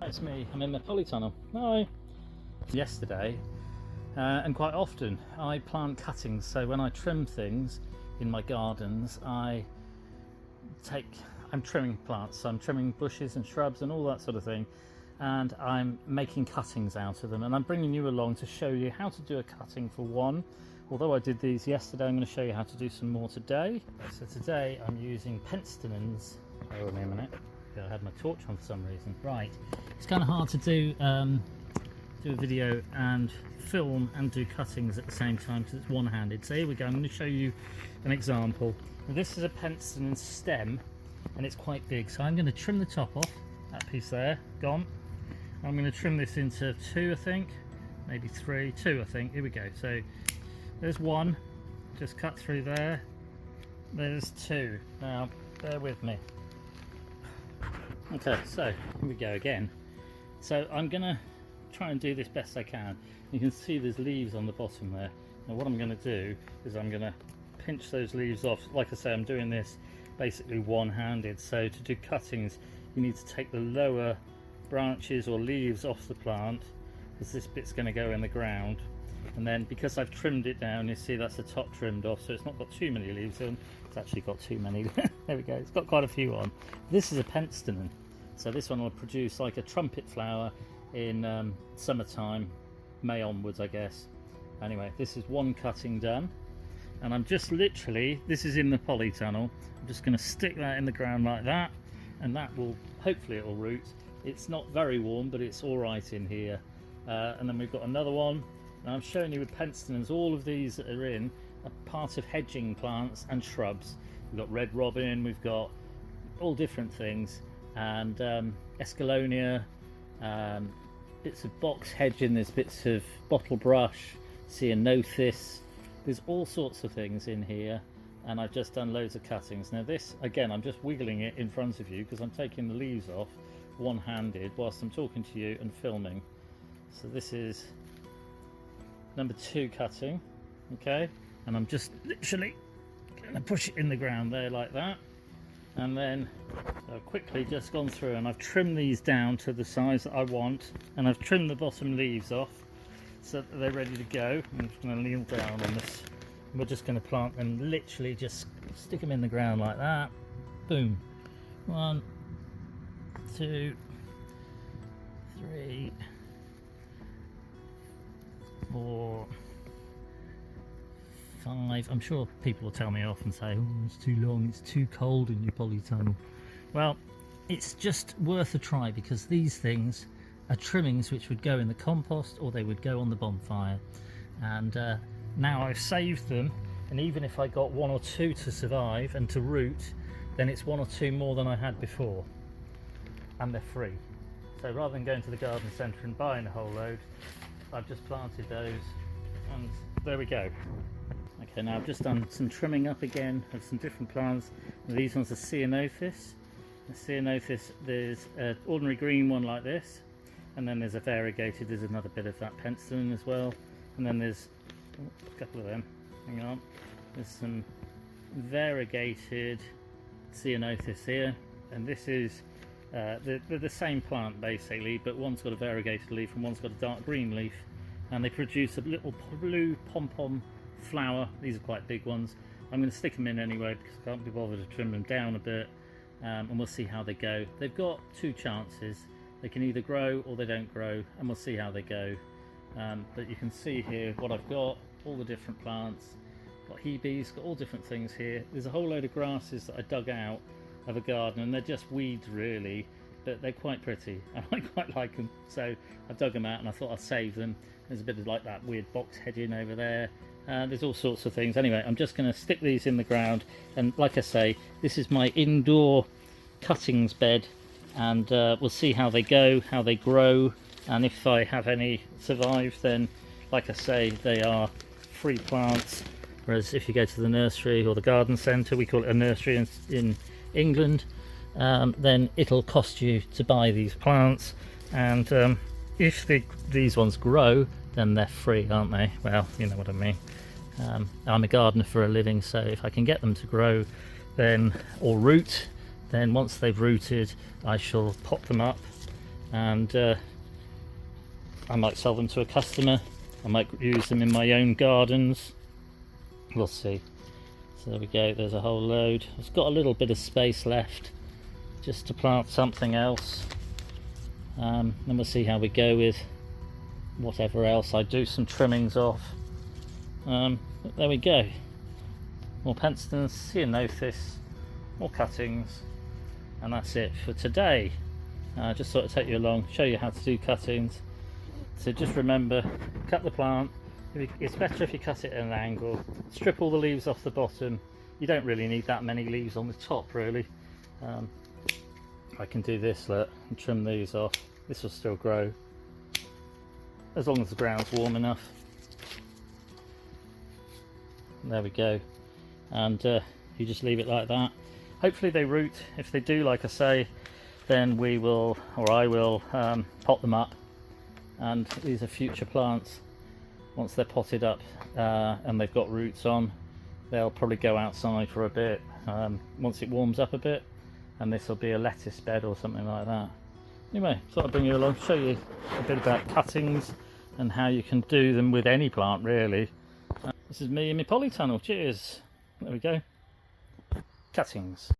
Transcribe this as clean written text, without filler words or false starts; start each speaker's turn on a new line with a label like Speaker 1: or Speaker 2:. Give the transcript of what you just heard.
Speaker 1: It's me, I'm in the polytunnel. Hi! Yesterday, and quite often, I plant cuttings, so when I trim things in my gardens, I'm trimming plants, so I'm trimming bushes and shrubs and all that sort of thing, and I'm making cuttings out of them, and I'm bringing you along to show you how to do a cutting for one. Although I did these yesterday, I'm going to show you how to do some more today. So today I'm using Penstemons. Bear with me a minute. I had my torch on for some reason. Right, it's kind of hard to do a video and film and do cuttings at the same time because it's one-handed. So here we go. I'm going to show you an example. This is a Penstemon stem, and it's quite big. So I'm going to trim the top off. That piece there, gone. I'm going to trim this into two, I think, maybe three. Two, I think. Here we go. So there's one. Just cut through there. There's two. Now, bear with me. Okay, so here we go again. So I'm gonna try and do this best I can. You can see there's leaves on the bottom there. Now what I'm gonna do is I'm gonna pinch those leaves off. Like I say, I'm doing this basically one-handed. So to do cuttings, you need to take the lower branches or leaves off the plant, because this bit's gonna go in the ground. And then because I've trimmed it down, you see that's the top trimmed off, so it's not got too many leaves on. It's actually got too many. There we go, it's got quite a few on. This is a Penstemon, so this one will produce like a trumpet flower in summertime, May onwards I guess. Anyway, this is one cutting done, and I'm just literally, this is in the polytunnel, I'm just going to stick that in the ground like that, and that will, hopefully it will root. It's not very warm, but it's alright in here. And then we've got another one. Now I'm showing you with Penstemons, all of these that are in are part of hedging plants and shrubs. We've got red robin, we've got all different things, and escallonia, bits of box hedging, there's bits of bottle brush, ceanothus, there's all sorts of things in here, and I've just done loads of cuttings. Now this, again, I'm just wiggling it in front of you because I'm taking the leaves off one-handed whilst I'm talking to you and filming. So this is number 2 cutting, okay, and I'm just literally going to push it in the ground there like that, and then I've quickly just gone through and I've trimmed these down to the size that I want, and I've trimmed the bottom leaves off so that they're ready to go. I'm just going to kneel down on this, and we're just going to plant them, literally just stick them in the ground like that, boom, 1, 2, 3, 4, 5. I'm sure people will tell me off and say, oh, it's too long, it's too cold in your polytunnel. Well, it's just worth a try, because these things are trimmings which would go in the compost or they would go on the bonfire. And now I've saved them, and even if I got 1 or 2 to survive and to root, then it's 1 or 2 more than I had before, and they're free. So rather than going to the garden centre and buying a whole load, I've just planted those, and there we go. Okay, now I've just done some trimming up again of some different plants. These ones are ceanothus. The ceanothus, there's an ordinary green one like this, and then there's a variegated, there's another bit of that Penstemon as well, and then there's a couple of them, hang on, there's some variegated ceanothus here, and this is they're the same plant basically, but one's got a variegated leaf and one's got a dark green leaf, and they produce a little blue pom-pom flower. These are quite big ones. I'm going to stick them in anyway because I can't be bothered to trim them down a bit, and we'll see how they go. They've got 2 chances. They can either grow or they don't grow, and we'll see how they go. But you can see here what I've got, all the different plants. Got hebes, got all different things here. There's a whole load of grasses that I dug out of a garden, and they're just weeds really, but they're quite pretty and I quite like them, so I've dug them out and I thought I'd save them. There's a bit of like that weird box hedging over there, there's all sorts of things. Anyway, I'm just going to stick these in the ground, and like I say, this is my indoor cuttings bed, and we'll see how they go, how they grow, and if I have any survive, then like I say, they are free plants. Whereas if you go to the nursery or the garden centre, we call it a nursery in England, then it'll cost you to buy these plants, and if these ones grow, then they're free, aren't they? Well, you know what I mean. I'm a gardener for a living, so if I can get them to grow then or root, then once they've rooted I shall pop them up and I might sell them to a customer. I might use them in my own gardens. We'll see. So there we go, there's a whole load. I've got a little bit of space left just to plant something else. Then we'll see how we go with whatever else. I do some trimmings off. But there we go. More Penston's, Ceanothus, more cuttings, and that's it for today. Just thought I'd take you along, show you how to do cuttings. So just remember, cut the plant. It's better if you cut it at an angle. Strip all the leaves off the bottom. You don't really need that many leaves on the top, really. I can do this, look, and trim these off. This will still grow as long as the ground's warm enough. There we go. And you just leave it like that. Hopefully they root. If they do, like I say, then we will, or I will, pot them up. And these are future plants. Once they're potted up and they've got roots on, they'll probably go outside for a bit once it warms up a bit, and this will be a lettuce bed or something like that. Anyway, thought I'd bring you along, show you a bit about cuttings and how you can do them with any plant, really. This is me in my polytunnel. Cheers. There we go. Cuttings.